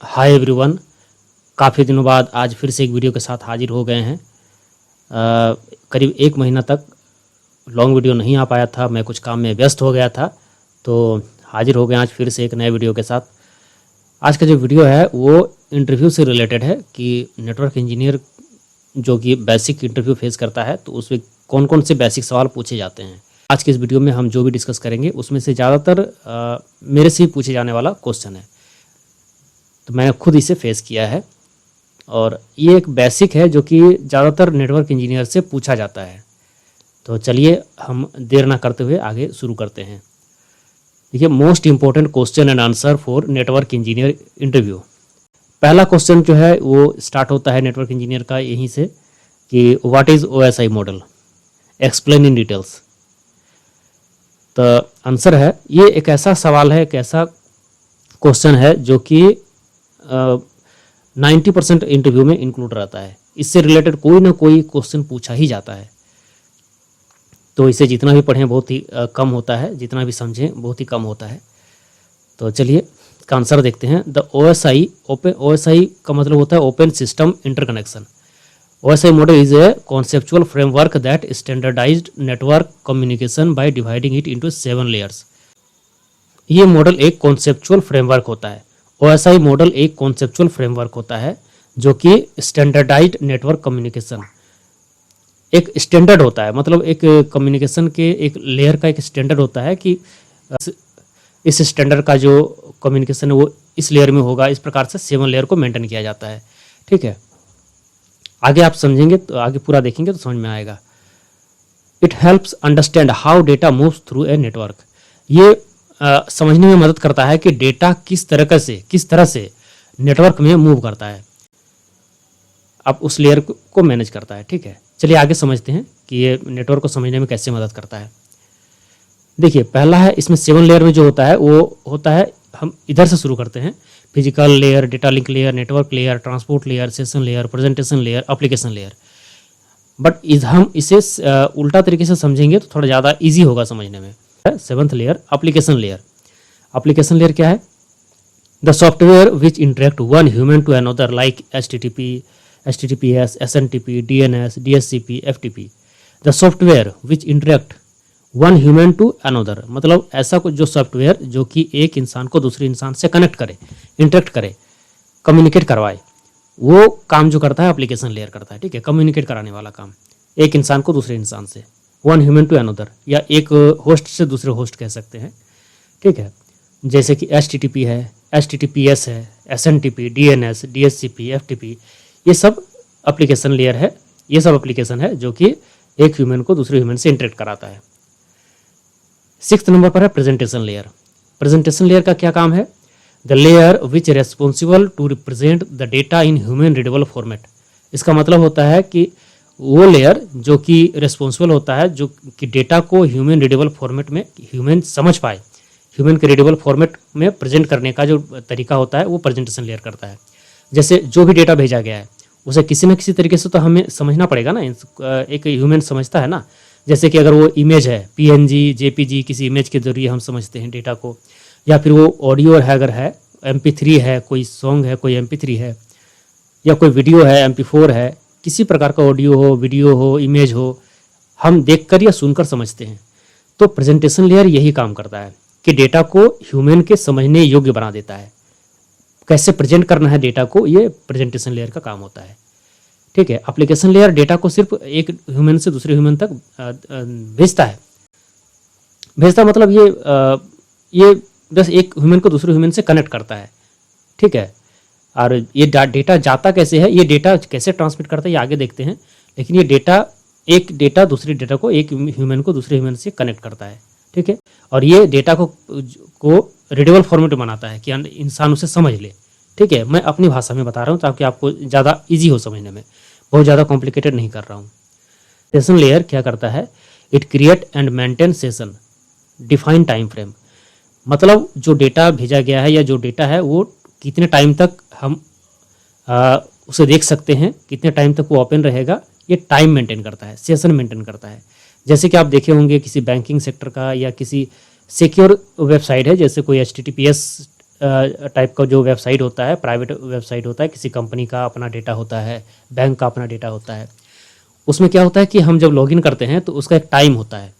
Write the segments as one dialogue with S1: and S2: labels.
S1: Hi everyone. काफ़ी दिनों बाद आज फिर से एक वीडियो के साथ हाजिर हो गए हैं। करीब 1 महीना तक लॉन्ग वीडियो नहीं आ पाया था, मैं कुछ काम में व्यस्त हो गया था, तो हाजिर हो गए आज फिर से एक नए वीडियो के साथ। आज का जो वीडियो है वो इंटरव्यू से रिलेटेड है कि नेटवर्क इंजीनियर जो कि बेसिक इंटरव्यू फेस करता है तो उसमें कौन कौन से बेसिक सवाल पूछे जाते हैं। आज के इस वीडियो में हम जो भी डिस्कस करेंगे उसमें से ज़्यादातर मेरे से ही पूछे जाने वाला क्वेश्चन है, तो मैंने खुद इसे फेस किया है और ये एक बेसिक है जो कि ज़्यादातर नेटवर्क इंजीनियर से पूछा जाता है। तो चलिए हम देर ना करते हुए आगे शुरू करते हैं। देखिए, most important question and answer for network engineer interview. पहला क्वेश्चन जो है वो स्टार्ट होता है नेटवर्क इंजीनियर का यहीं से कि what is OSI model, explain in details. तो आंसर है, ये एक ऐसा सवाल है, एक ऐसा क्वेश्चन है जो कि 90% इंटरव्यू में इंक्लूड रहता है। इससे रिलेटेड कोई ना कोई क्वेश्चन पूछा ही जाता है, तो इसे जितना भी पढ़ें बहुत ही कम होता है, जितना भी समझें बहुत ही कम होता है। तो चलिए इसका आंसर देखते हैं। द OSI का मतलब होता है open system interconnection. OSI model is a conceptual framework that standardised network communication by dividing it into 7 layers. ये मॉडल एक कॉन्सेप्चुअल फ्रेमवर्क होता है। OSI मॉडल एक कॉन्सेप्चुअल फ्रेमवर्क होता है जो कि स्टैंडर्डाइज्ड नेटवर्क कम्युनिकेशन, एक स्टैंडर्ड होता है, मतलब एक कम्युनिकेशन के एक लेयर का एक स्टैंडर्ड होता है कि इस स्टैंडर्ड का जो कम्युनिकेशन है वो इस लेयर में होगा। इस प्रकार से 7 लेयर को मेंटेन किया जाता है। ठीक है, आगे आप समझेंगे तो आगे पूरा देखेंगे तो समझ में आएगा। It helps understand how data moves through a network. ये समझने में मदद करता है कि डेटा किस तरह से नेटवर्क में मूव करता है, अब उस लेयर को मैनेज करता है। ठीक है, चलिए आगे समझते हैं कि ये नेटवर्क को समझने में कैसे मदद करता है। देखिए, पहला है इसमें 7 लेयर में जो होता है वो होता है, हम इधर से शुरू करते हैं, physical layer, data link layer, network layer, transport layer, session layer, presentation layer, application layer. But हम इसे उल्टा तरीके से समझेंगे तो थोड़ा ज़्यादा ईजी होगा समझने में। 7th layer application layer. Application layer क्या है? The software which interact one human to another like HTTP, HTTPS, SNTP, DNS, DSCP, FTP। The software which interact one human to another, मतलब ऐसा कुछ जो सॉफ्टवेयर जो कि एक इंसान को दूसरे इंसान से कनेक्ट करे, इंटरेक्ट करे, कम्युनिकेट करवाए, वो काम जो करता है एप्लीकेशन लेयर करता है। ठीक है, कम्युनिकेट कराने वाला काम एक इंसान को दूसरे इंसान से, वन ह्यूमन टू अनदर, या एक होस्ट से दूसरे होस्ट कह सकते हैं। ठीक है, जैसे कि HTTP है, HTTPS है, SNTP, DNS, DSCP, FTP, ये सब एप्लीकेशन लेयर है। ये सब एप्लीकेशन है जो कि एक ह्यूमन को दूसरे ह्यूमन से इंटरेक्ट कराता है। 6th नंबर पर है प्रेजेंटेशन लेयर। प्रेजेंटेशन लेयर का क्या काम है? The layer which responsible to represent the data in human readable format. इसका मतलब होता है कि वो लेयर जो कि रेस्पॉन्सिबल होता है जो कि डेटा को ह्यूमन रीडेबल फॉर्मेट में ह्यूमन समझ पाए, ह्यूमन के रीडेबल फॉर्मेट में प्रेजेंट करने का जो तरीका होता है वो प्रेजेंटेशन लेयर करता है। जैसे जो भी डेटा भेजा गया है उसे किसी न किसी तरीके से तो हमें समझना पड़ेगा ना, एक ह्यूमन समझता है ना। जैसे कि अगर वो इमेज है, PNG, JPG, किसी इमेज के जरिए हम समझते हैं डेटा को, या फिर वो ऑडियो है, अगर है MP3 है, कोई सॉन्ग है, कोई MP3 है, या कोई वीडियो है, MP4 है, किसी प्रकार का ऑडियो हो, वीडियो हो, इमेज हो, हम देखकर या सुनकर समझते हैं। तो प्रेजेंटेशन लेयर यही काम करता है कि डेटा को ह्यूमन के समझने योग्य बना देता है। कैसे प्रेजेंट करना है डेटा को, ये प्रेजेंटेशन लेयर का काम होता है। ठीक है, एप्लीकेशन लेयर डेटा को सिर्फ एक ह्यूमन से दूसरे ह्यूमन तक भेजता है। भेजता मतलब ये बस एक ह्यूमन को दूसरे ह्यूमन से कनेक्ट करता है। ठीक है, और ये डेटा जाता कैसे है, ये डेटा कैसे ट्रांसमिट करता है ये आगे देखते हैं। लेकिन ये एक डेटा दूसरे डेटा को, एक ह्यूमन को दूसरे ह्यूमन से कनेक्ट करता है। ठीक है, और ये डेटा को रीडेबल फॉर्मेट बनाता है कि इंसान उसे समझ ले। ठीक है, मैं अपनी भाषा में बता रहा हूँ ताकि आपको ज़्यादा इजी हो समझने में, बहुत ज़्यादा कॉम्प्लिकेटेड नहीं कर रहा हूँ। सेशन लेयर क्या करता है? It create and maintain session define time frame. मतलब जो डेटा भेजा गया है या जो डेटा है वो कितने टाइम तक हम उसे देख सकते हैं, कितने टाइम तक वो ओपन रहेगा, ये टाइम मेंटेन करता है, सेशन मेंटेन करता है। जैसे कि आप देखे होंगे किसी बैंकिंग सेक्टर का या किसी सिक्योर वेबसाइट है, जैसे कोई HTTPS टाइप का जो वेबसाइट होता है, प्राइवेट वेबसाइट होता है, किसी कंपनी का अपना डेटा होता है, बैंक का अपना डेटा होता है, उसमें क्या होता है कि हम जब लॉगिन करते हैं तो उसका एक टाइम होता है,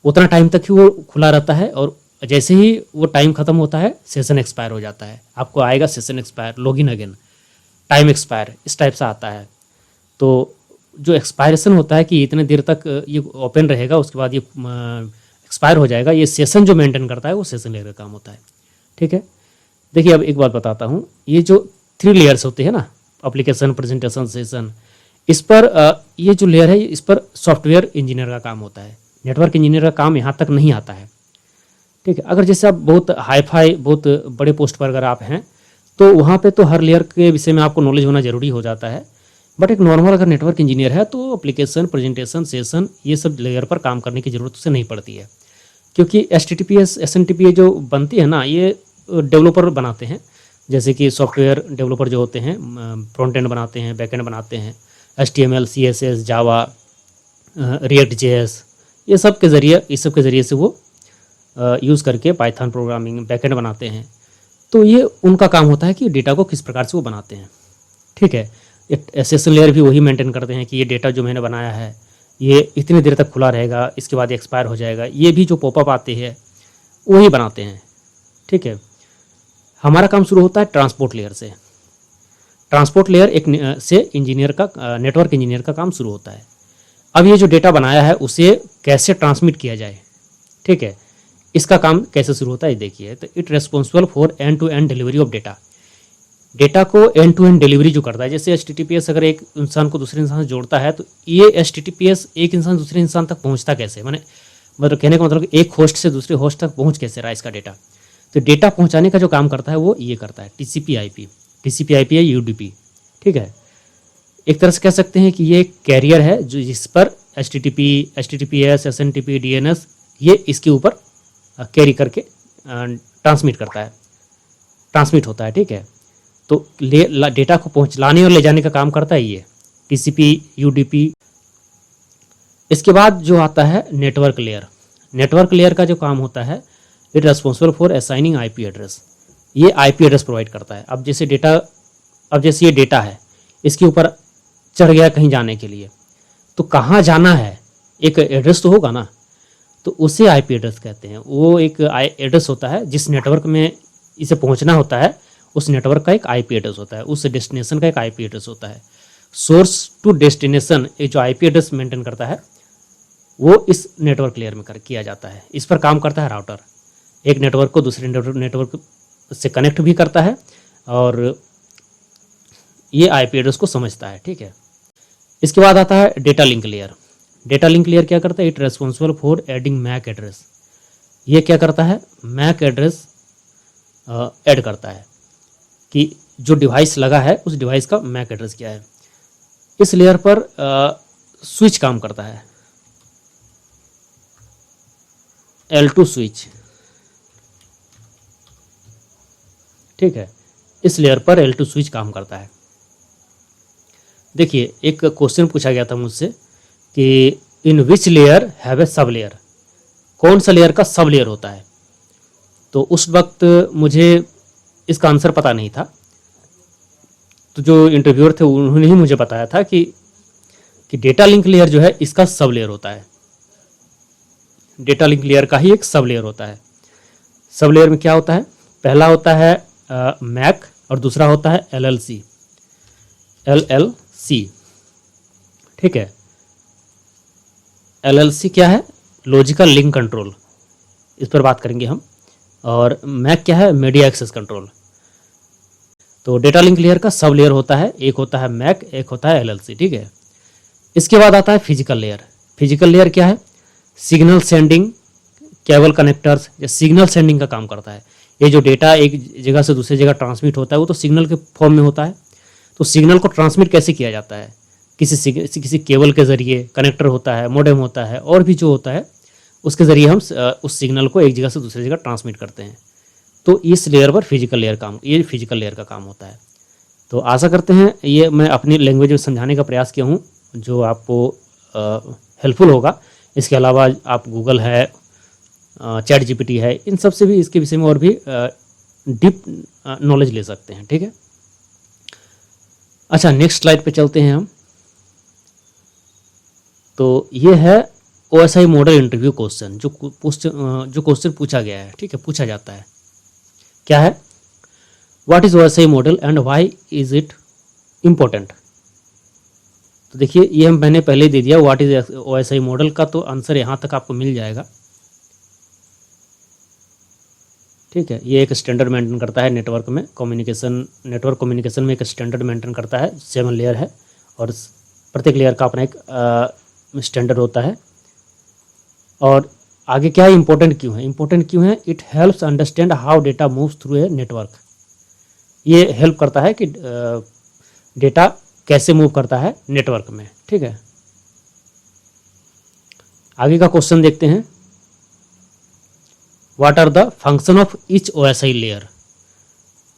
S1: उतना टाइम तक ही वो खुला रहता है, और जैसे ही वो टाइम खत्म होता है सेशन एक्सपायर हो जाता है, आपको आएगा session expire, login again, time expire, इस टाइप से आता है। तो जो एक्सपायरेशन होता है कि इतने देर तक ये ओपन रहेगा, उसके बाद ये एक्सपायर हो जाएगा, ये सेशन जो मेंटेन करता है वो सेशन लेयर का काम होता है। ठीक है, देखिए अब एक बात बताता हूँ, ये जो 3 लेयर्स होते हैं ना, एप्लीकेशन, प्रेजेंटेशन, सेशन, इस पर ये जो लेयर है इस पर सॉफ्टवेयर इंजीनियर का काम होता है, नेटवर्क इंजीनियर का काम यहाँ तक नहीं आता है। ठीक है, अगर जैसे आप बहुत हाई फाई, बहुत बड़े पोस्ट पर अगर आप हैं तो वहाँ पे तो हर लेयर के विषय में आपको नॉलेज होना जरूरी हो जाता है, बट एक नॉर्मल अगर नेटवर्क इंजीनियर है तो एप्लीकेशन, प्रेजेंटेशन, सेशन, ये सब लेयर पर काम करने की ज़रूरत उसे नहीं पड़ती है, क्योंकि HTTPS, SNTP जो बनती है ना, ये डेवलपर बनाते हैं, जैसे कि सॉफ्टवेयर डेवलपर जो होते हैं, फ्रंट एंड बनाते हैं, बैक एंड बनाते हैं, HTML, CSS, जावा, रिएक्ट JS, ये सब के ज़रिए, इस सब के ज़रिए से वो यूज़ करके पाइथन प्रोग्रामिंग, बैक एंड बनाते हैं। तो ये उनका काम होता है कि डेटा को किस प्रकार से वो बनाते हैं। ठीक है, सेशन लेयर भी वही मेंटेन करते हैं कि ये डेटा जो मैंने बनाया है ये इतनी देर तक खुला रहेगा, इसके बाद एक्सपायर हो जाएगा, ये भी जो पॉपअप आते हैं वही बनाते हैं। ठीक है, हमारा काम शुरू होता है ट्रांसपोर्ट लेयर से। ट्रांसपोर्ट लेयर एक से इंजीनियर का, नेटवर्क इंजीनियर का काम शुरू होता है। अब ये जो डेटा बनाया है उसे कैसे ट्रांसमिट किया जाए, ठीक है, इसका काम कैसे शुरू होता है देखिए। तो it responsible for end to end delivery of data. Data को एंड टू एंड डिलीवरी जो करता है, जैसे HTTPS अगर एक इंसान को दूसरे इंसान से जोड़ता है तो ये HTTPS एक इंसान दूसरे इंसान तक पहुंचता कैसे, मतलब कहने का मतलब एक होस्ट से दूसरे होस्ट तक पहुंच कैसे रहा इसका डेटा। तो डेटा पहुंचाने का जो काम करता है वो ये करता है, TCP/IP या UDP। ठीक है, एक तरह से कह सकते हैं कि ये एक कैरियर है जो जिस पर HTTPS, SNTP, DNS ये इसके ऊपर कैरी करके ट्रांसमिट होता है। ठीक है, तो डेटा को लाने और ले जाने का काम करता है ये TCP, UDP। इसके बाद जो आता है नेटवर्क लेयर। नेटवर्क लेयर का जो काम होता है, it responsible for assigning IP address. ये IP एड्रेस प्रोवाइड करता है। अब जैसे ये डेटा है, इसके ऊपर चढ़ गया कहीं जाने के लिए, तो कहाँ जाना है एक एड्रेस तो होगा ना, तो उसे IP एड्रेस कहते हैं। वो एक एड्रेस होता है जिस नेटवर्क में इसे पहुंचना होता है, उस नेटवर्क का एक IP एड्रेस होता है, उस डेस्टिनेशन का एक IP एड्रेस होता है। सोर्स टू डेस्टिनेशन एक जो IP एड्रेस मेंटेन करता है वो इस नेटवर्क लेयर में किया जाता है। इस पर काम करता है राउटर, एक नेटवर्क को दूसरे नेटवर्क से कनेक्ट भी करता है और ये IP एड्रेस को समझता है। ठीक है, इसके बाद आता है data link layer. Data link layer क्या करता है, it responsible for adding MAC address. ये क्या करता है, मैक एड्रेस ऐड करता है कि जो डिवाइस लगा है उस डिवाइस का मैक एड्रेस क्या है। इस लेयर पर स्विच काम करता है, L2 स्विच। ठीक है, इस लेयर पर L2 स्विच काम करता है। देखिए एक क्वेश्चन पूछा गया था मुझसे कि इन which layer have a sub layer, कौन सा लेयर का सब लेयर होता है। तो उस वक्त मुझे इसका आंसर पता नहीं था, तो जो इंटरव्यूअर थे उन्होंने ही मुझे बताया था कि डेटा लिंक लेयर जो है इसका सब लेयर होता है। डेटा लिंक लेयर का ही एक सब लेयर होता है। सब लेयर में क्या होता है, पहला होता है मैक और दूसरा होता है LLC। ठीक है, LLC क्या है, लॉजिकल लिंक कंट्रोल, इस पर बात करेंगे हम। और मैक क्या है, मीडिया एक्सेस कंट्रोल। तो डेटा लिंक लेयर का सब लेयर होता है, एक होता है मैक, एक होता है LLC। ठीक है, इसके बाद आता है फिजिकल लेयर। फिजिकल लेयर क्या है, सिग्नल सेंडिंग केबल कनेक्टर्स या सिग्नल सेंडिंग का काम करता है। ये जो डेटा एक जगह से दूसरी जगह ट्रांसमिट होता है वो तो सिग्नल के फॉर्म में होता है। तो सिग्नल को ट्रांसमिट कैसे किया जाता है, किसी केबल के ज़रिए, कनेक्टर होता है, मोडेम होता है, और भी जो होता है उसके ज़रिए हम उस सिग्नल को एक जगह से दूसरी जगह ट्रांसमिट करते हैं। तो इस लेयर पर ये फिजिकल लेयर का काम होता है। तो आशा करते हैं ये मैं अपनी लैंग्वेज में समझाने का प्रयास किया हूँ जो आपको हेल्पफुल होगा। इसके अलावा आप गूगल है, ChatGPT है, इन सब से भी इसके विषय में और भी डीप नॉलेज ले सकते हैं। ठीक है, अच्छा नेक्स्ट स्लाइड पे चलते हैं हम। तो ये है OSI मॉडल इंटरव्यू क्वेश्चन, जो क्वेश्चन पूछा गया है। ठीक है, पूछा जाता है क्या है, what is OSI model and why is it important. तो देखिए ये मैंने पहले ही दे दिया व्हाट इज OSI मॉडल का, तो आंसर यहाँ तक आपको मिल जाएगा। ठीक है, ये एक स्टैंडर्ड मेंटेन करता है नेटवर्क में, नेटवर्क कम्युनिकेशन में एक स्टैंडर्ड मेंटेन करता है। 7 लेयर है और प्रत्येक लेयर का अपना एक स्टैंडर्ड होता है। और आगे क्या है, इंपॉर्टेंट क्यों है, it helps understand how data moves through a network. ये हेल्प करता है कि डेटा कैसे मूव करता है नेटवर्क में। ठीक है, आगे का क्वेश्चन देखते हैं, what are the function of each OSI layer.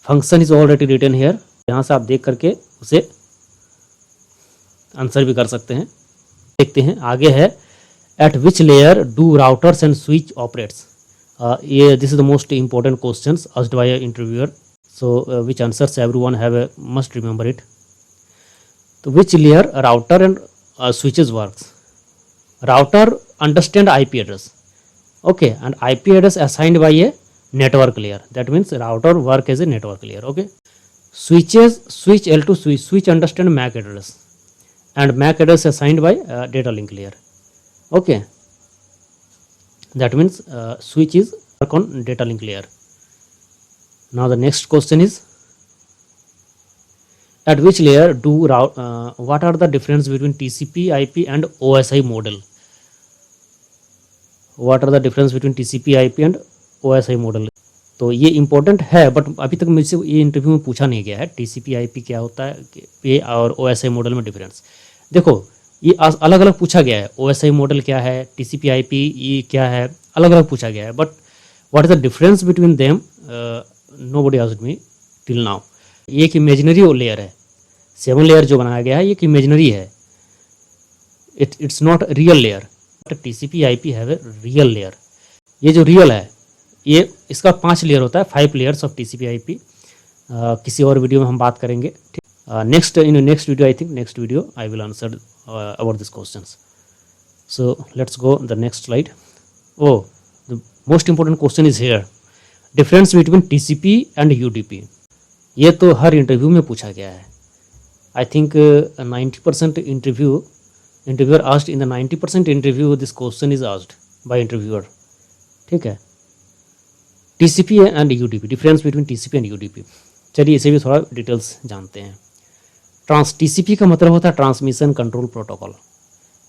S1: Function is already written here, यहाँ से आप देख करके उसे आंसर भी कर सकते हैं। देखते हैं आगे है, at which layer do routers and switch operates. ये this is the most important question asked by an interviewer, so which answers everyone must remember it. तो which layer router and switches works. Router understand IP address, okay, and IP address assigned by a network layer, that means router work as a network layer. Okay, switch L to switch understand MAC address, and MAC address assigned by data link layer. Okay, that means switch is work on data link layer. Now the next question is, at which layer do what are the difference between TCP IP and OSI model. What are the difference between TCP IP and OSI model. तो ये important है, but अभी तक मुझसे ये interview में पूछा नहीं गया है TCP IP क्या होता है ये और OSI मॉडल में डिफरेंस। देखो ये अलग अलग पूछा गया है, OSI मॉडल क्या है, TCP IP ये क्या है, अलग अलग पूछा गया है, but what is the difference between them nobody asked me till now. ये एक इमेजिनरी लेयर है, 7 लेयर जो बनाया गया है ये एक इमेजिनरी है, it's not real layer. TCP IP have a real layer. ये जो रियल है ये इसका 5 लेयर होता है, 5 लेयर्स ऑफ TCP IP। किसी और वीडियो में हम बात करेंगे। Next video I think next video I will answer about this questions. So let's go the next slide. The most important question is here, difference between TCP and UDP। ये तो हर interview में पूछा गया है। I think 90% interviewer asked, in the 90% interview this question is asked by interviewer. ठीक है, TCP and UDP, difference between TCP and UDP। चलिए इसे भी थोड़ा डिटेल्स जानते हैं। TCP का मतलब होता है ट्रांसमिशन कंट्रोल प्रोटोकॉल,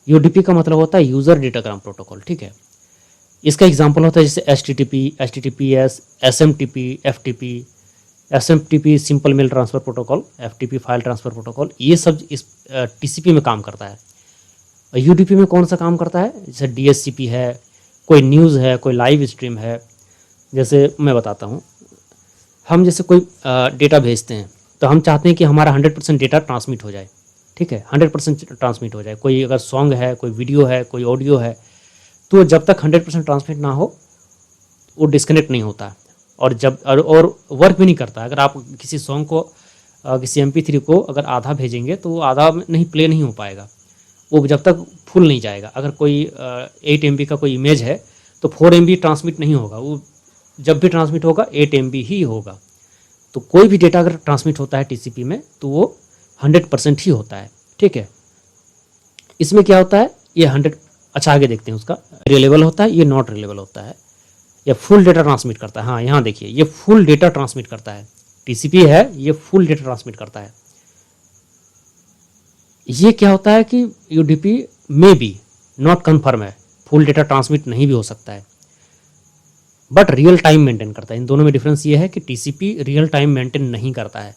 S1: UDP का मतलब होता है यूज़र डेटाग्राम प्रोटोकॉल। ठीक है, इसका एग्जांपल होता है जैसे HTTP, HTTPS, SMTP, FTP, SMTP simple mail transfer protocol, FTP file transfer protocol, ये सब इस TCP में काम करता है। और UDP में कौन सा काम करता है, जैसे DHCP है, कोई न्यूज़ है, कोई लाइव स्ट्रीम है। जैसे मैं बताता हूँ, हम जैसे कोई डेटा भेजते हैं तो हम चाहते हैं कि हमारा 100% डेटा ट्रांसमिट हो जाए। ठीक है, 100% ट्रांसमिट हो जाए। कोई अगर सॉन्ग है, कोई वीडियो है, कोई ऑडियो है, तो जब तक 100% ट्रांसमिट ना हो वो डिस्कनेक्ट नहीं होता और और वर्क भी नहीं करता। अगर आप किसी सॉन्ग को किसी MP3 को अगर आधा भेजेंगे तो वो आधा नहीं प्ले नहीं हो पाएगा, वो जब तक फुल नहीं जाएगा। अगर कोई 8 MB का कोई इमेज है तो 4 MB ट्रांसमिट नहीं होगा, वो जब भी ट्रांसमिट होगा 8 MB ही होगा। तो कोई भी डेटा अगर ट्रांसमिट होता है TCP में तो वो 100% ही होता है। ठीक है, इसमें क्या होता है, ये 100, अच्छा आगे देखते हैं, उसका रिलेबल होता है, ये नॉट रिलेबल होता है, या फुल डेटा ट्रांसमिट करता है। हाँ यहाँ देखिए, ये फुल डेटा ट्रांसमिट करता है, TCP है, ये फुल डेटा ट्रांसमिट करता है। ये क्या होता है कि UDP में भी नॉट कन्फर्म है, फुल डेटा ट्रांसमिट नहीं भी हो सकता है, बट रियल टाइम मेंटेन करता है। इन दोनों में डिफरेंस ये है कि TCP रियल टाइम मेंटेन नहीं करता है।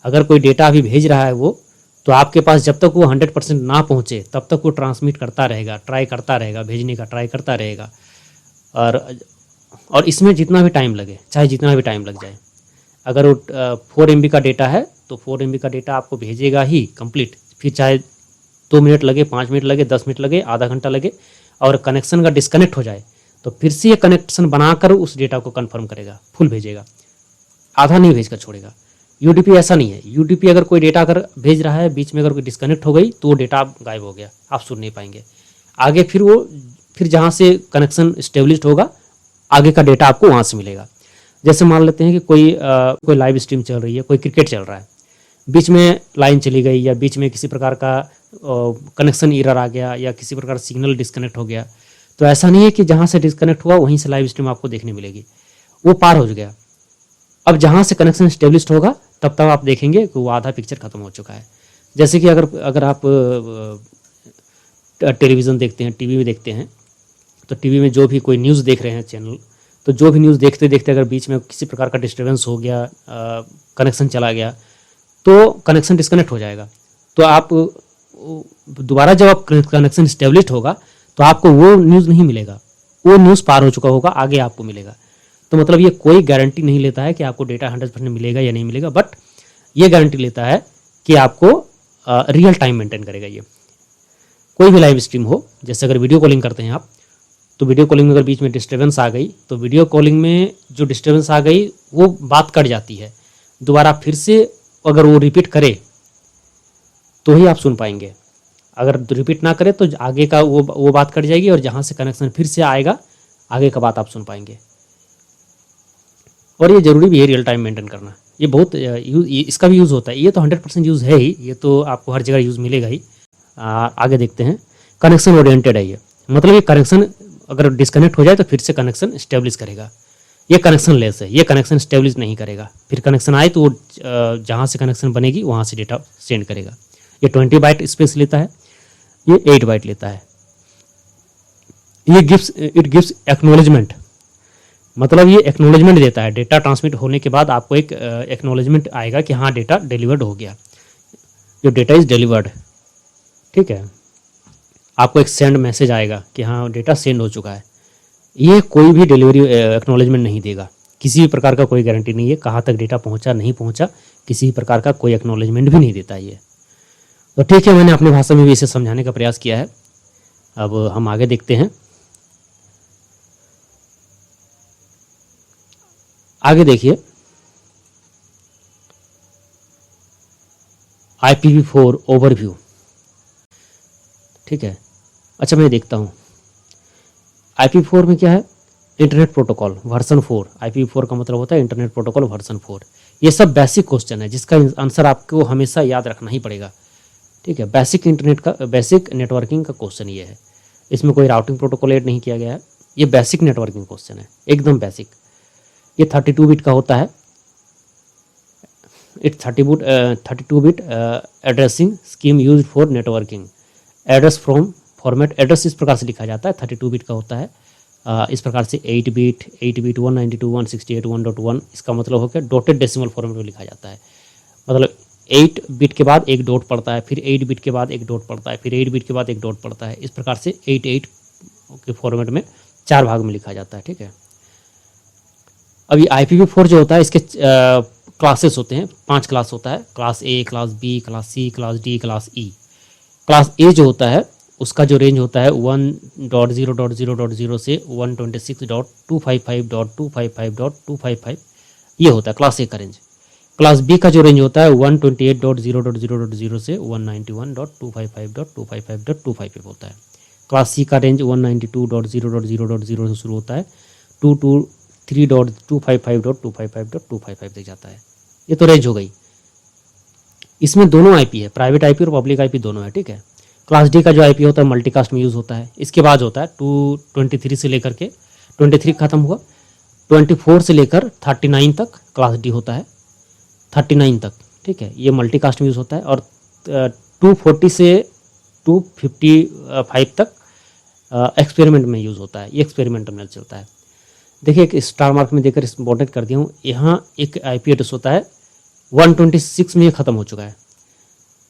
S1: अगर कोई डेटा अभी भेज रहा है वो, तो आपके पास जब तक वो 100% ना पहुँचे तब तक वो ट्रांसमिट करता रहेगा, ट्राई करता रहेगा, भेजने का ट्राई करता रहेगा। और इसमें जितना भी टाइम लगे, चाहे जितना भी टाइम लग जाए, अगर वो 4 MB का डेटा है तो 4 MB का डेटा आपको भेजेगा ही कंप्लीट, फिर चाहे 2 मिनट लगे, 5 मिनट लगे, 10 मिनट लगे, आधा घंटा लगे, और कनेक्शन का डिस्कनेक्ट हो जाए तो फिर से ये कनेक्शन बनाकर उस डेटा को कंफर्म करेगा, फुल भेजेगा। आधा नहीं भेज कर छोड़ेगा। यूडीपी ऐसा नहीं है। यूडीपी अगर कोई डेटा अगर भेज रहा है, बीच में अगर कोई डिस्कनेक्ट हो गई तो वो डेटा गायब हो गया, आप सुन नहीं पाएंगे। आगे फिर जहाँ से कनेक्शन स्टेब्लिश्ड होगा, आगे का डेटा आपको वहाँ से मिलेगा। जैसे मान लेते हैं कि कोई लाइव स्ट्रीम चल रही है, कोई क्रिकेट चल रहा है, बीच में लाइन चली गई या बीच में किसी प्रकार का कनेक्शन एरर आ गया या किसी प्रकार सिग्नल डिस्कनेक्ट हो गया, तो ऐसा नहीं है कि जहाँ से डिस्कनेक्ट हुआ वहीं से लाइव स्ट्रीम आपको देखने मिलेगी, वो पार हो गया। अब जहाँ से कनेक्शन स्टेब्लिश्ड होगा तब तक आप देखेंगे कि वो आधा पिक्चर खत्म हो चुका है। जैसे कि अगर आप टेलीविज़न देखते हैं, टीवी में देखते हैं, तो टीवी में जो भी कोई न्यूज़ देख रहे हैं चैनल, तो जो भी न्यूज़ देखते देखते अगर बीच में किसी प्रकार का डिस्टर्बेंस हो गया, कनेक्शन चला गया, तो कनेक्शन डिस्कनेक्ट हो जाएगा। तो आप दोबारा जब आप कनेक्शन स्टेब्लिश्ड होगा तो आपको वो न्यूज़ नहीं मिलेगा, वो न्यूज़ पार हो चुका होगा, आगे आपको मिलेगा। तो मतलब ये कोई गारंटी नहीं लेता है कि आपको डेटा 100% मिलेगा या नहीं मिलेगा, बट ये गारंटी लेता है कि आपको रियल टाइम मेंटेन करेगा। ये कोई भी लाइव स्ट्रीम हो, जैसे अगर वीडियो कॉलिंग करते हैं आप, तो वीडियो कॉलिंग में अगर बीच में डिस्टर्बेंस आ गई, तो वीडियो कॉलिंग में जो डिस्टर्बेंस आ गई वो बात कट जाती है। दोबारा फिर से अगर वो रिपीट करे तो ही आप सुन पाएंगे, अगर रिपीट ना करे तो आगे का वो बात कट जाएगी और जहाँ से कनेक्शन फिर से आएगा आगे का बात आप सुन पाएंगे। और ये ज़रूरी भी है रियल टाइम मेंटेन करना। ये बहुत इसका भी यूज़ होता है। ये तो 100% यूज़ है ही, ये तो आपको हर जगह यूज़ मिलेगा ही। आगे देखते हैं। कनेक्शन ओरिएंटेड है ये, मतलब ये कनेक्शन अगर डिस्कनेक्ट हो जाए तो फिर से कनेक्शन स्टेब्लिश करेगा। ये कनेक्शन लेस है, ये कनेक्शन स्टेब्लिश नहीं करेगा। फिर कनेक्शन आए तो वो जहाँ से कनेक्शन बनेगी वहाँ से डेटा सेंड करेगा। ये 20 बाइट स्पेस लेता है, ये 8 बाइट लेता है। ये इट गिव्स एक्नॉलेजमेंट, मतलब ये एक्नॉलेजमेंट देता है। डेटा ट्रांसमिट होने के बाद आपको एक एक्नॉलेजमेंट आएगा कि हाँ डेटा डिलीवर्ड हो गया, जो डेटा इज डिलीवर्ड। ठीक है, आपको एक सेंड मैसेज आएगा कि हाँ डेटा सेंड हो चुका है। ये कोई भी डिलीवरी एक्नॉलेजमेंट नहीं देगा, किसी भी प्रकार का कोई गारंटी नहीं है कहाँ तक डेटा पहुँचा नहीं पहुँचा, किसी भी प्रकार का कोई एक्नॉलेजमेंट भी नहीं देता ये। तो ठीक है, मैंने अपनी भाषा में भी इसे समझाने का प्रयास किया है। अब हम आगे देखते हैं। आगे देखिए, IPv4 ओवरव्यू। ठीक है, अच्छा मैं देखता हूँ IPv4 में क्या है। Internet protocol version 4। IPv4 का मतलब होता है इंटरनेट प्रोटोकॉल वर्जन 4। ये सब बेसिक क्वेश्चन है जिसका आंसर आपको हमेशा याद रखना ही पड़ेगा। ठीक है, बेसिक नेटवर्किंग का क्वेश्चन ये है। इसमें कोई राउटिंग प्रोटोकॉल ऐड नहीं किया गया है, ये बेसिक नेटवर्किंग क्वेश्चन है, एकदम बेसिक। ये 32 बिट का होता है। It 32 bit addressing scheme use for networking. Address from format, address इस प्रकार से लिखा जाता है, 32 बिट का होता है। इस प्रकार से 8 बिट 192 168 1.1, इसका मतलब हो गया डॉटेड डेसिमल फॉर्मेट में लिखा जाता है। मतलब 8 बिट के बाद एक डॉट पड़ता है, फिर 8 बिट के बाद एक डॉट पड़ता है, फिर 8 बिट के बाद एक डॉट पड़ता है। इस प्रकार से 8 के फॉर्मेट में 4 भाग में लिखा जाता है। ठीक है, अब ये IPv4 जो होता है इसके क्लासेस होते हैं, 5 क्लास होता है। Class A, class B, class C, class D, class E। Class A जो होता है उसका जो रेंज होता है 1.0.0.0 से 126.255.255.255, ये होता है क्लास A का रेंज। क्लास B का जो रेंज होता है 128.0.0.0 से 191.255.255.255 होता है। क्लास C का रेंज 192.0.0.0 से शुरू होता है 223.255.255.255 तक जाता है। ये तो रेंज हो गई। इसमें दोनों IP है, प्राइवेट IP और पब्लिक IP दोनों है। ठीक है, क्लास D का जो IP होता है मल्टीकास्ट में यूज़ होता है। इसके बाद होता है 223 से लेकर के 23 खत्म हुआ, 24 से लेकर 39 तक क्लास D होता है, 39 तक। ठीक है, ये मल्टीकास्ट में यूज़ होता है। और 240 से 255 तक एक्सपेरिमेंट में यूज़ होता है, ये एक्सपेरिमेंट में चलता है। देखिए एक स्टार मार्क में देकर इम्पोर्टेंट कर दिया हूँ। यहाँ एक IP एड्रेस होता है 126 में ये ख़त्म हो चुका है,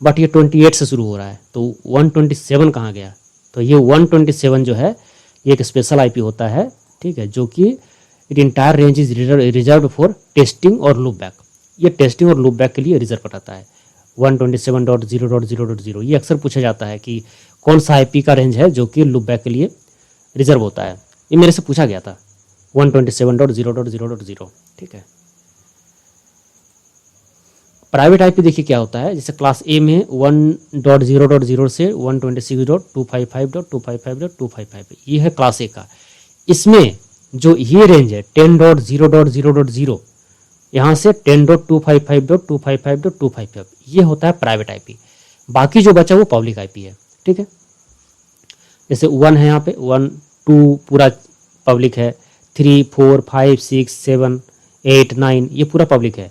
S1: बट ये 28 से शुरू हो रहा है, तो 127 कहाँ गया। तो ये 127 जो है ये एक स्पेशल IP होता है। ठीक है, जो कि it entire range is reserve for testing और लूप बैक। ये टेस्टिंग और लूप बैक के लिए रिजर्व रहता है 127.0.0.0। ये अक्सर पूछा जाता है कि कौन सा IP का रेंज है जो कि लूप बैक के लिए रिजर्व होता है। ये मेरे से पूछा गया था 127.0.0.0। ठीक है, प्राइवेट आईपी देखिए क्या होता है, जैसे क्लास ए में 1.0.0 से 126.255.255.255 ये है क्लास ए का। इसमें जो ये रेंज है 10.0.0.0 यहाँ से 10.255.255.255 ये होता है प्राइवेट आईपी। बाकी जो बचा वो पब्लिक आईपी है, ठीक है। जैसे 1 है यहाँ पे 1 2 पूरा पब्लिक है, 3 4 5 6 7 8 9 ये पूरा पब्लिक है।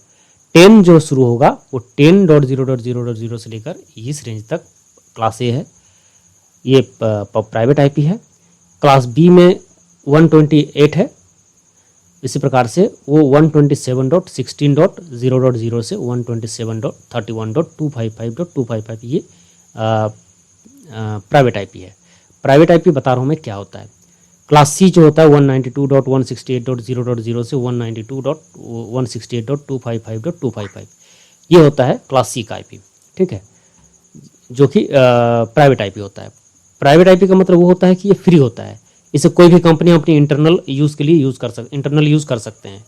S1: 10 जो शुरू होगा वो 10.0.0.0 से लेकर इस रेंज तक क्लास ए है, ये प्राइवेट आईपी है। क्लास बी में 128 है, इसी प्रकार से वो 127.16.0.0 से 127.31.255.255 ये प्राइवेट आईपी है। प्राइवेट आईपी बता रहा हूँ मैं क्या होता है। क्लास सी जो होता है 192.168.0.0 से 192.168.255.255 ये होता है क्लास सी का आईपी, ठीक है, जो कि प्राइवेट आईपी होता है। प्राइवेट आईपी का मतलब वो होता है कि ये फ्री होता है, इसे कोई भी कंपनी अपनी इंटरनल यूज़ के लिए इंटरनल यूज़ कर सकते हैं,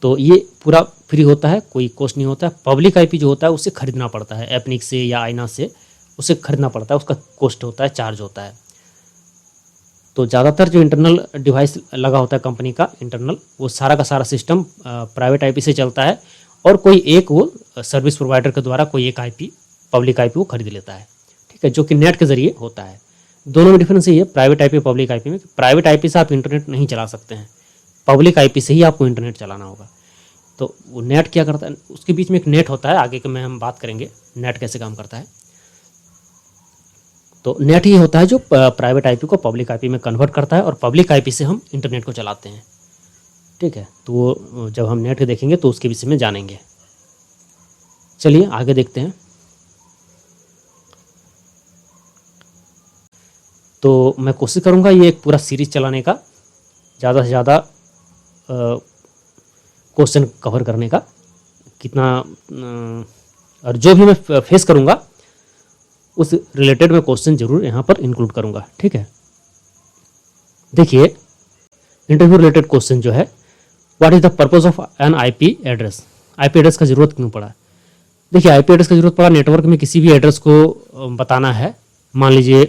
S1: तो ये पूरा फ्री होता है, कोई कॉस्ट नहीं होता है। पब्लिक आईपी जो होता है उसे खरीदना पड़ता है, एपनिक से या आईना से उसे खरीदना पड़ता है, उसका कॉस्ट होता है, चार्ज होता है। तो ज़्यादातर जो इंटरनल डिवाइस लगा होता है कंपनी का इंटरनल, वो सारा का सारा सिस्टम प्राइवेट आईपी से चलता है, और कोई एक वो सर्विस प्रोवाइडर के द्वारा कोई एक आईपी पब्लिक आईपी वो खरीद लेता है, ठीक है, जो कि नेट के ज़रिए होता है। दोनों में डिफरेंस ये है प्राइवेट आईपी पब्लिक आईपी में, प्राइवेट आईपी से आप इंटरनेट नहीं चला सकते हैं, पब्लिक आईपी से ही आपको इंटरनेट चलाना होगा। तो वो नेट क्या करता है, उसके बीच में एक नेट होता है, आगे के में हम बात करेंगे नेट कैसे काम करता है। तो नेट ही होता है जो प्राइवेट आईपी को पब्लिक आईपी में कन्वर्ट करता है, और पब्लिक आईपी से हम इंटरनेट को चलाते हैं, ठीक है। तो जब हम नेट देखेंगे तो उसके विषय में जानेंगे। चलिए आगे देखते हैं। तो मैं कोशिश करूंगा ये एक पूरा सीरीज चलाने का, ज़्यादा से ज़्यादा क्वेश्चन कवर करने का, कितना और जो भी मैं फेस करूंगा उस रिलेटेड मैं क्वेश्चन जरूर यहाँ पर इंक्लूड करूंगा, ठीक है। देखिए इंटरव्यू रिलेटेड क्वेश्चन जो है, what is the purpose of N IP address, IP address का ज़रूरत क्यों पड़ा। देखिए आईपी एड्रेस का ज़रूरत पड़ा, नेटवर्क में किसी भी एड्रेस को बताना है। मान लीजिए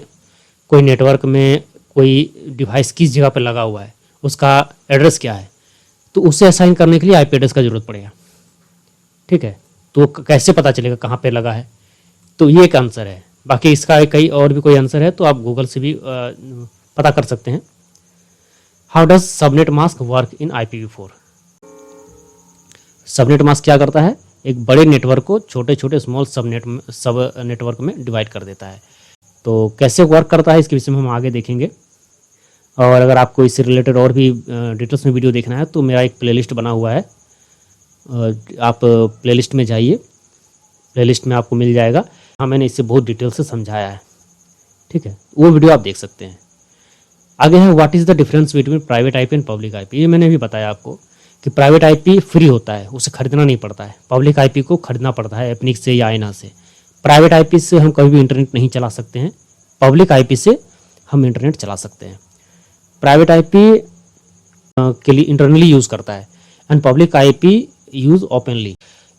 S1: कोई नेटवर्क में कोई डिवाइस किस जगह पर लगा हुआ है, उसका एड्रेस क्या है, तो उसे असाइन करने के लिए आईपी एड्रेस का ज़रूरत पड़ेगा, ठीक है। तो कैसे पता चलेगा कहाँ पे लगा है, तो ये एक आंसर है। बाकी इसका कई और भी कोई आंसर है तो आप गूगल से भी पता कर सकते हैं। How does subnet mask work in IPv4। Subnet mask क्या करता है, एक बड़े नेटवर्क को छोटे छोटे स्मॉल सब नेटवर्क में डिवाइड कर देता है। तो कैसे वर्क करता है इसके विषय में हम आगे देखेंगे। और अगर आपको इससे रिलेटेड और भी डिटेल्स में वीडियो देखना है तो मेरा एक प्लेलिस्ट बना हुआ है, आप प्लेलिस्ट में जाइए, प्लेलिस्ट में आपको मिल जाएगा। हाँ, मैंने इससे बहुत डिटेल से समझाया है, ठीक है, वो वीडियो आप देख सकते हैं। आगे है what is the difference between private IP and public IP. ये मैंने भी बताया आपको कि प्राइवेट आईपी फ्री होता है, उसे खरीदना नहीं पड़ता है, पब्लिक आईपी को खरीदना पड़ता है एपनिक से या आईना से। प्राइवेट आईपी से हम कभी भी इंटरनेट नहीं चला सकते हैं, पब्लिक आईपी से हम इंटरनेट चला सकते हैं। प्राइवेट आईपी के लिए इंटरनली यूज़ करता है and public IP use openly.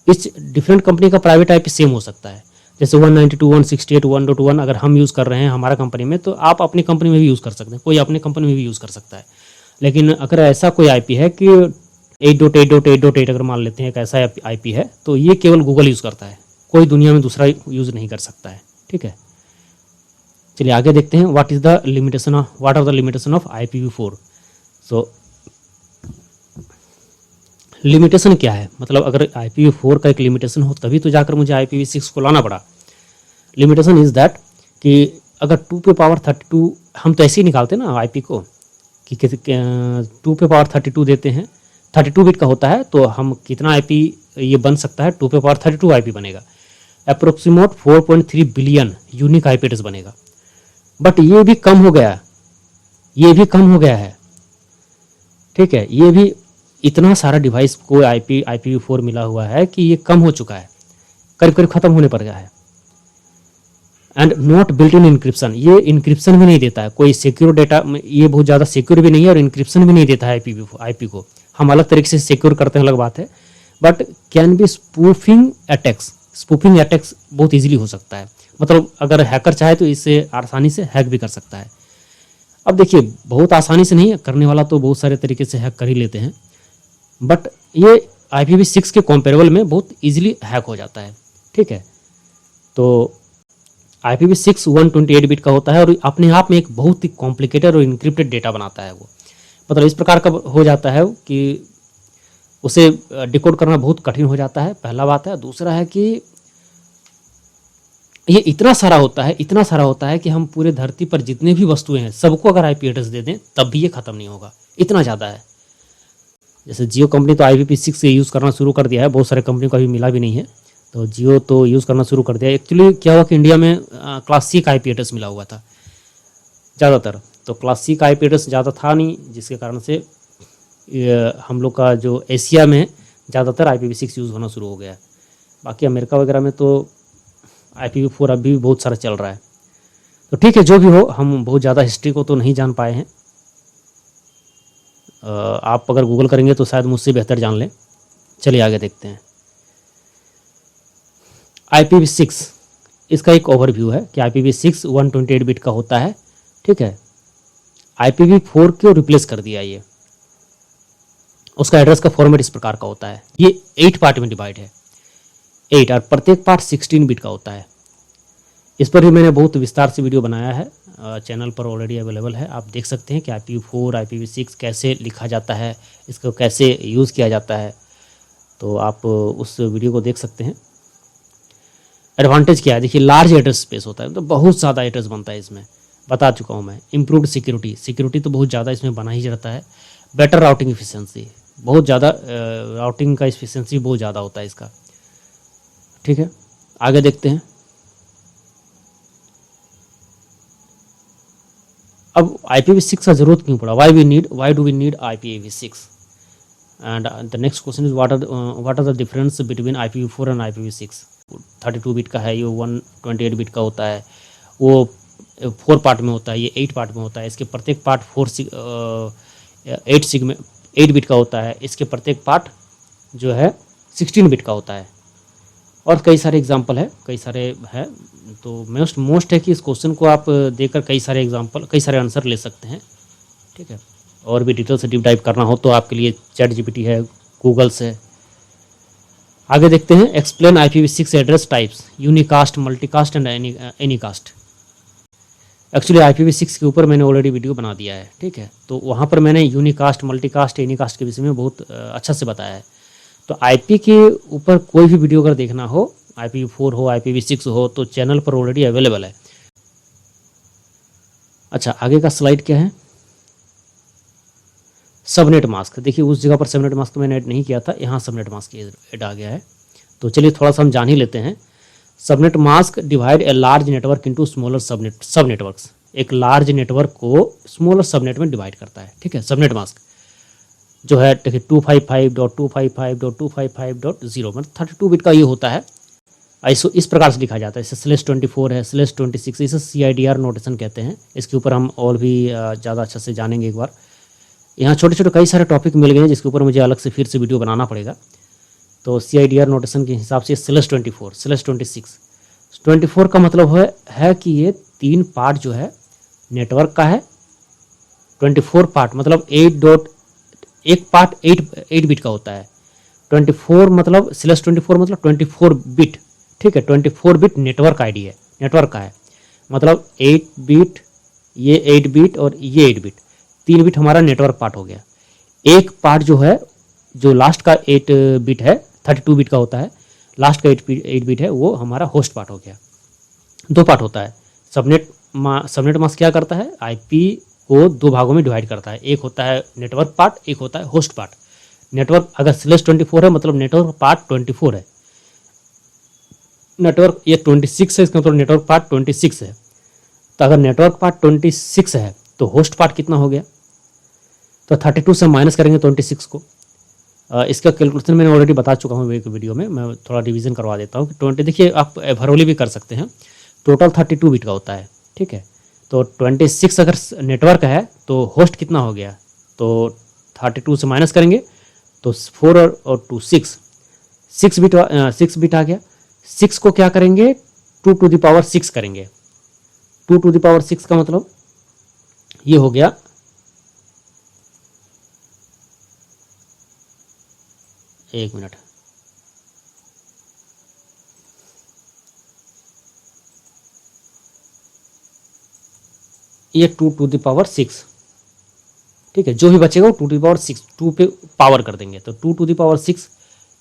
S1: इस डिफरेंट कंपनी का प्राइवेट आईपी सेम हो सकता है, जैसे 192.168.1.1 अगर हम यूज़ कर रहे हैं हमारा कंपनी में, तो आप अपनी कंपनी में भी यूज़ कर सकते हैं, कोई अपनी कंपनी में भी यूज़ कर सकता है। लेकिन अगर ऐसा कोई आईपी है कि 8.8.8.8 अगर मान लेते हैं एक ऐसा आईपी है, तो ये केवल गूगल यूज़ करता है, कोई दुनिया में दूसरा यूज़ नहीं कर सकता है, ठीक है। चलिए आगे देखते हैं what are the limitation of IPv4। So limitation क्या है, मतलब अगर IPv4 का एक लिमिटेशन हो तभी तो जाकर मुझे IPv6 को लाना पड़ा। लिमिटेशन इज़ दैट कि अगर 2^32 हम तो ऐसे ही निकालते ना आईपी को कि 2^32 देते हैं, 32 बिट का होता है, तो हम कितना आईपी ये बन सकता है, 2^32 आईपी बनेगा, approximate 4.3 billion unique IP address बनेगा। बट ये भी कम हो गया, है, ठीक है। ये भी इतना सारा डिवाइस को IPv4 मिला हुआ है कि ये कम हो चुका है, करीब करीब खत्म होने पर गया है। And not built in encryption, ये इंक्रिप्शन भी नहीं देता है, कोई सिक्योर डेटा, ये बहुत ज़्यादा सिक्योर भी नहीं है और इंक्रिप्शन भी नहीं देता है आईपी को। हम अलग तरीके से सिक्योर करते हैं, अलग बात है, but can be spoofing attacks. Spoofing attacks बहुत इजीली हो सकता है, मतलब अगर हैकर चाहे तो इसे आसानी से हैक भी कर सकता है। अब देखिए बहुत आसानी से नहीं, करने वाला तो बहुत सारे तरीके से हैक कर ही लेते हैं, बट ये IPv6 के कंपेरेबल में बहुत इजीली हैक हो जाता है। ठीक है, तो IPv6 128 बिट का होता है और अपने आप में एक बहुत ही कॉम्प्लिकेटेड और इनक्रिप्टेड डेटा बनाता है वो, मतलब इस प्रकार का हो जाता है कि उसे डिकोड करना बहुत कठिन हो जाता है, पहला बात है। दूसरा है कि ये इतना सारा होता है, इतना सारा होता है कि हम पूरे धरती पर जितने भी वस्तुएं हैं सबको अगर IP एड्रेस दे दें तब भी ये ख़त्म नहीं होगा, इतना ज़्यादा है। जैसे जियो कंपनी तो IPv6 से यूज़ करना शुरू कर दिया है, बहुत सारे कंपनी को अभी मिला भी नहीं है, तो जियो तो यूज़ करना शुरू कर दिया। एक्चुअली क्या हुआ कि इंडिया में क्लासिक IP एड्रेस मिला हुआ था ज़्यादातर, तो क्लासिक IP एड्रेस ज़्यादा था नहीं, जिसके कारण से हम लोग का जो एशिया में ज़्यादातर IPv6 यूज़ होना शुरू हो गया है। बाकी अमेरिका वगैरह में तो IPv4 अभी भी बहुत सारा चल रहा है। तो ठीक है, जो भी हो, हम बहुत ज़्यादा हिस्ट्री को तो नहीं जान पाए हैं। आप अगर गूगल करेंगे तो शायद मुझसे बेहतर जान लें। चलिए आगे देखते हैं। IPv6 इसका एक ओवरव्यू है कि IPv6 128 बिट का होता है। ठीक है, IPv4 को रिप्लेस कर दिया ये, उसका एड्रेस का फॉर्मेट इस प्रकार का होता है। ये 8 पार्ट में डिवाइड है, 8, और प्रत्येक पार्ट 16 बिट का होता है। इस पर भी मैंने बहुत विस्तार से वीडियो बनाया है, चैनल पर ऑलरेडी अवेलेबल है, आप देख सकते हैं कि IPv4 IPv6 कैसे लिखा जाता है, इसको कैसे यूज़ किया जाता है, तो आप उस वीडियो को देख सकते हैं। एडवांटेज क्या है, देखिए लार्ज एड्रेस स्पेस होता है, तो बहुत ज़्यादा एड्रेस बनता है इसमें, बता चुका हूँ मैं। इम्प्रूव्ड सिक्योरिटी तो बहुत ज़्यादा इसमें बना ही रहता है। बेटर राउटिंग इफिशिएंसी, बहुत ज़्यादा राउटिंग का इफिशिएंसी बहुत ज़्यादा होता है इसका। ठीक है, आगे देखते हैं। अब IPv6 का जरूरत क्यों पड़ा, why do we need IPv6, and the next question is what are the difference between IPv4 and IPv6। 32 bit का है, ये 128 बिट का होता है, वो 4 पार्ट में होता है, ये 8 पार्ट में होता है। इसके प्रत्येक पार्ट 8 बिट का होता है, इसके प्रत्येक पार्ट जो है 16 बिट का होता है। और कई सारे एग्जाम्पल है, कई सारे है, तो मोस्ट है कि इस क्वेश्चन को आप देकर कई सारे आंसर ले सकते हैं। ठीक है, और भी डिटेल से डीप डाइव करना हो तो आपके लिए ChatGPT है, गूगल से। आगे देखते हैं, explain IPv6 address types, unicast, multicast and Anycast. Actually IPv6 के ऊपर मैंने ऑलरेडी वीडियो बना दिया है। ठीक है, तो वहाँ पर मैंने यूनिकास्ट, मल्टीकास्ट, एनीकास्ट के विषय में बहुत अच्छा से बताया है। तो IP के ऊपर कोई भी वीडियो अगर देखना हो, IPv4 हो, IPv6 हो, तो चैनल पर ऑलरेडी अवेलेबल है। अच्छा, आगे का स्लाइड क्या है, सबनेट मास्क। देखिए उस जगह पर सबनेट मास्क मैंने ऐड नहीं किया था, यहाँ सबनेट मास्क ऐड आ गया है। तो चलिए थोड़ा सा हम जान ही लेते हैं। Subnet mask divide a large network into smaller सब नेटवर्क्स। एक लार्ज नेटवर्क को स्मॉलर सबनेट में डिवाइड करता है। ठीक है, सबनेट मास्क जो है देखिए 255.255.255.0 मतलब 32 बिट का ये होता है। ऐसो इस प्रकार से लिखा जाता है। जैसे /24 है, /26, इसे CIDR नोटेशन कहते हैं। इसके ऊपर हम और भी ज़्यादा अच्छे से जानेंगे एक बार। यहाँ छोटे छोटे कई सारे टॉपिक मिल गए हैं जिसके ऊपर मुझे अलग से फिर से वीडियो बनाना पड़ेगा। तो CIDR नोटेशन के हिसाब से /24, /26, 24 का मतलब है कि ये 3 पार्ट जो है नेटवर्क का है। 24 पार्ट मतलब एक पार्ट 8 बिट का होता है। 24 मतलब /24 मतलब 24 बिट। ठीक है, 24 बिट नेटवर्क ID है, नेटवर्क का है, मतलब 8 बिट, ये 8 बिट और ये 8 बिट, 3 बिट हमारा नेटवर्क पार्ट हो गया। एक पार्ट जो है, जो लास्ट का 8 बिट है, 32 बिट का होता है, लास्ट का 8 बिट है, वो हमारा होस्ट पार्ट हो गया। 2 पार्ट होता है। सबनेट मास्क क्या करता है, IP को 2 भागों में डिवाइड करता है। एक होता है नेटवर्क पार्ट, एक होता है होस्ट पार्ट। नेटवर्क अगर /24 है मतलब नेटवर्क पार्ट 24 है, नेटवर्क ये 26 है, इसका मतलब नेटवर्क पार्ट 26 है। तो अगर नेटवर्क पार्ट 26 है तो होस्ट पार्ट कितना हो गया, तो 32 से माइनस करेंगे 26 को। इसका कैलकुलेशन मैंने ऑलरेडी बता चुका हूँ एक वीडियो में, मैं थोड़ा रिवीजन करवा देता हूँ कि 20, देखिए आप एवरोली भी कर सकते हैं। टोटल 32 बिट का होता है। ठीक है, तो 26 अगर नेटवर्क है तो होस्ट कितना हो गया, तो 32 से माइनस करेंगे तो 4 और 2 6, 6 बिट आ गया। 6 को क्या करेंगे, 2 टू द पावर 6 करेंगे। 2 टू द पावर 6 का मतलब ये हो गया 1 मिनट, ये 2 टू द पावर 6, ठीक है। जो भी बचेगा वो 2 टू द पावर 6, 2 पे पावर कर देंगे तो 2 टू द पावर 6,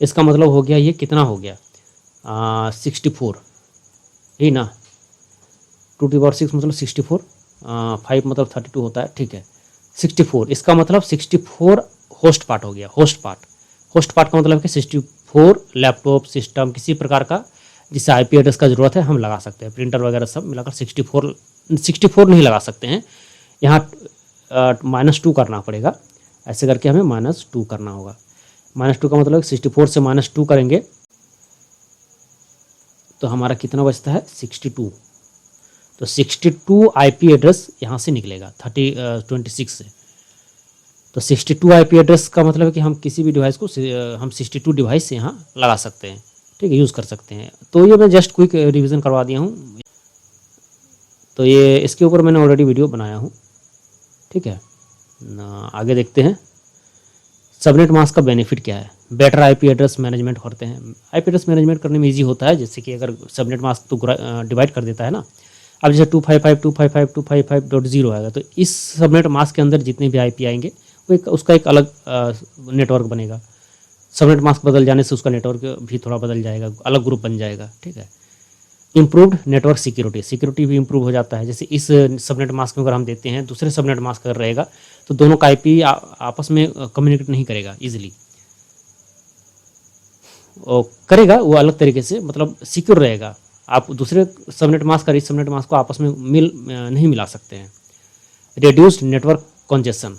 S1: इसका मतलब हो गया ये कितना हो गया 64, ही ना। 2 टू द पावर 6 मतलब 64, 5 मतलब 32 होता है, ठीक है। 64 इसका मतलब 64 होस्ट पार्ट हो गया। होस्ट पार्ट का मतलब कि 64 लैपटॉप सिस्टम किसी प्रकार का जिसे आईपी एड्रेस का ज़रूरत है हम लगा सकते हैं। प्रिंटर वगैरह सब मिलाकर 64 नहीं लगा सकते हैं, यहाँ -2 करना पड़ेगा। ऐसे करके हमें -2 करना होगा। -2 का मतलब 64 से -2 करेंगे तो हमारा कितना बचता है 62। तो 62 आईपी एड्रेस यहाँ से निकलेगा 26 से। तो 62 आईपी एड्रेस का मतलब है कि हम किसी भी डिवाइस को हम 62 डिवाइस से यहाँ लगा सकते हैं, ठीक है, यूज़ कर सकते हैं। तो ये मैं जस्ट क्विक रिवीजन करवा दिया हूँ। तो ये इसके ऊपर मैंने ऑलरेडी वीडियो बनाया हूँ, ठीक है ना। आगे देखते हैं सबनेट मास्क का बेनिफिट क्या है। बेटर आईपी एड्रेस मैनेजमेंट करते हैं। आईपी एड्रेस मैनेजमेंट करने में इजी होता है, जैसे कि अगर सबनेट मास्क तो डिवाइड कर देता है ना। अब जैसे 255.255.255.0 आएगा तो इस सबनेट मास्क के अंदर जितने भी आईपी आएंगे वो उसका एक अलग नेटवर्क बनेगा। सबनेट मास्क बदल जाने से उसका नेटवर्क भी थोड़ा बदल जाएगा, अलग ग्रुप बन जाएगा, ठीक है। इम्प्रूव्ड नेटवर्क सिक्योरिटी भी इम्प्रूव हो जाता है। जैसे इस सबनेट मास्क में अगर हम देते हैं, दूसरे सबनेट मास्क अगर रहेगा तो दोनों का आईपी आपस में कम्युनिकेट नहीं करेगा इजीली, और करेगा वो अलग तरीके से, मतलब सिक्योर रहेगा। आप दूसरे सबनेट मास्क और इस सबनेट मास्क को आपस में नहीं मिला सकते हैं। रिड्यूस्ड नेटवर्क कंजेशन,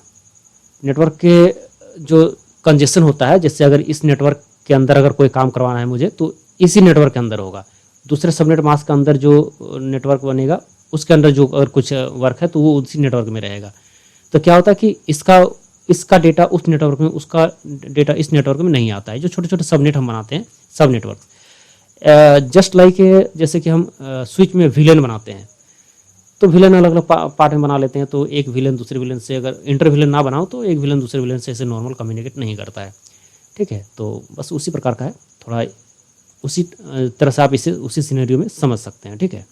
S1: नेटवर्क के जो कंजेशन होता है, जैसे अगर इस नेटवर्क के अंदर अगर कोई काम करवाना है मुझे तो इसी नेटवर्क के अंदर होगा। दूसरे सबनेट मास्क के अंदर जो नेटवर्क बनेगा उसके अंदर जो अगर कुछ वर्क है तो वो उसी नेटवर्क में रहेगा। तो क्या होता है कि इसका डेटा उस नेटवर्क में, उसका डेटा इस नेटवर्क में नहीं आता है। जो छोटे छोटे सबनेट हम बनाते हैं, सब नेटवर्क जस्ट लाइक जैसे कि हम स्विच में विलेन बनाते हैं तो विलेन अलग अलग पार्ट में बना लेते हैं। तो एक विलेन दूसरे विलेन से, अगर इंटर विलेन ना बनाओ तो एक विलेन दूसरे विलेन से ऐसे नॉर्मल कम्युनिकेट नहीं करता है, ठीक है। तो बस उसी प्रकार का है, थोड़ा उसी तरह से आप इसे उसी सिनेरियो में समझ सकते हैं, ठीक है।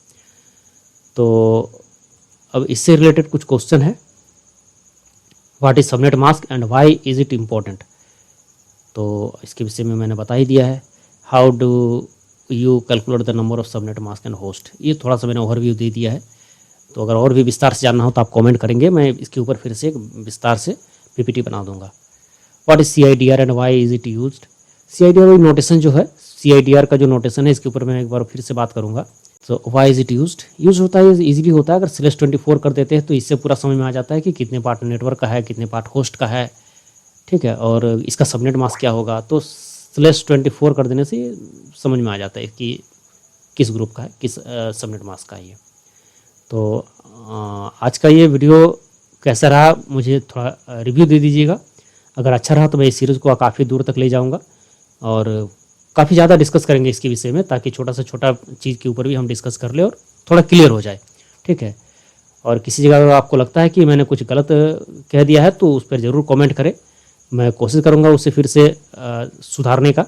S1: तो अब इससे रिलेटेड कुछ क्वेश्चन है। What is subnet mask and why is it important, तो इसके विषय में मैंने बता ही दिया है। How do you calculate the number of subnet mask and host, ये थोड़ा सा मैंने ओवरव्यू दे दिया है। तो अगर और भी विस्तार से जानना हो तो आप कमेंट करेंगे, मैं इसके ऊपर फिर से एक विस्तार से पीपीटी बना दूंगा। What is CIDR and why is it used, CIDR notation जो है, CIDR का जो नोटेशन है इसके ऊपर मैं एक बार फिर से बात करूंगा। तो व्हाई इज इट यूज होता है, इजीली होता है। अगर /24 कर देते हैं तो इससे पूरा समझ में आ जाता है कि कितने पार्ट नेटवर्क का है, कितने पार्ट होस्ट का है, ठीक है, और इसका सबनेट मास्क क्या होगा। तो /24 कर देने से समझ में आ जाता है कि किस ग्रुप का है, किस सबनेट मास्क का है ये। तो आज का ये वीडियो कैसा रहा मुझे थोड़ा रिव्यू दे दीजिएगा। अगर अच्छा रहा तो मैं इस सीरीज़ को काफ़ी दूर तक ले जाऊंगा और काफ़ी ज़्यादा डिस्कस करेंगे इसके विषय में, ताकि छोटा से छोटा चीज़ के ऊपर भी हम डिस्कस कर ले और थोड़ा क्लियर हो जाए, ठीक है। और किसी जगह अगर आपको लगता है कि मैंने कुछ गलत कह दिया है तो उस पर ज़रूर कमेंट करें, मैं कोशिश करूँगा उसे फिर से सुधारने का।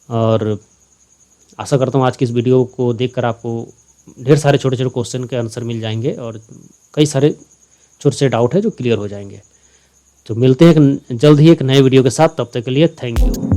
S1: और आशा करता हूँ आज की इस वीडियो को देखकर आपको ढेर सारे छोटे छोटे क्वेश्चन के आंसर मिल जाएंगे और कई सारे छोटे छोटे डाउट है जो क्लियर हो जाएंगे। तो मिलते हैं जल्द ही एक नए वीडियो के साथ, तब तक के लिए थैंक यू।